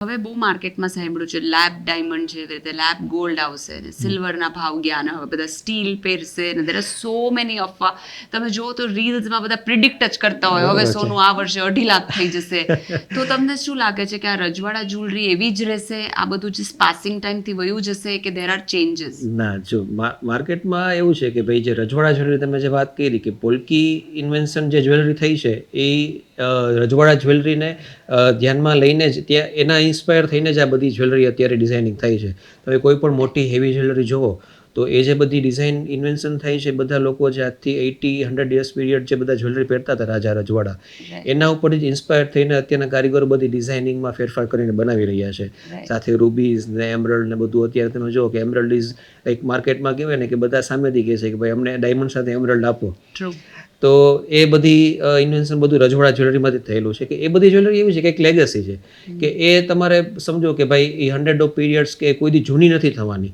હવે બહુ માર્કેટમાં સાંભળ્યું છે લેબ ડાયમંડ છે, એવી રીતે લેબ ગોલ્ડ આવશે ને સિલ્વરના ભાવ ગયા ને હવે બધા સ્ટીલ પહેરશે ને દેર આર સો મેની અફવા. તમે જુઓ તો રીલ્સમાં બધા પ્રિડિક્ટ જ કરતા હોય હવે સોનું આ વર્ષે 2.5 લાખ થઈ જશે. તો તમને શું લાગે છે કે આ રજવાડા જ્વેલરી એવી જ રહેશે, આ બધું જ પાસિંગ ટાઈમથી વયું જશે કે દેર આર ચેન્જીસ? ના, જો માર્કેટમાં એવું છે કે ભાઈ જે રજવાડા જ્વેલરી તમે જે વાત કરી કે પોલ્કી ઇન્વેન્શન જે જ્વેલરી થઈ છે એ રજવાડા જ્વેલરીને ધ્યાનમાં લઈને જ ત્યાં એના ઇન્સ્પાયર થઈને જ આ બધી જ્વેલરી અત્યારે ડિઝાઇનિંગ થઈ છે. તમે કોઈ પણ મોટી હેવી જ્વેલરી જુઓ તો એ જે બધી ડિઝાઇન ઇન્વેન્શન થાય છે, બધા લોકો જે આજથી 80-100 યર્સ પીરિયડ જે બધા જ્વેલરી પહેરતા હતા રાજા રજવાડા, એના ઉપર જ ઇન્સ્પાયર થઈને અત્યારના કારીગરો બધી ડિઝાઇનિંગમાં ફેરફાર કરીને બનાવી રહ્યા છે. સાથે રૂબીઝ ને એમરલ્ડ ને બધું અત્યારે તમે જુઓ કે એમરલ્ડ ઇઝ એક માર્કેટમાં કહેવાય ને કે બધા સામેથી કહે છે કે ભાઈ અમને ડાયમંડ સાથે એમરલ્ડ આપો. તો એ બધી ઇન્વેન્શન બધું રજવાડા જ્વેલરીમાંથી થયેલું છે કે એ બધી જ્વેલરી એવી છે કે એક લેગસી છે કે એ તમારે સમજો કે ભાઈ એ 100 ઓફ પીરિયડ્સ કે કોઈ દી જૂની નથી થવાની.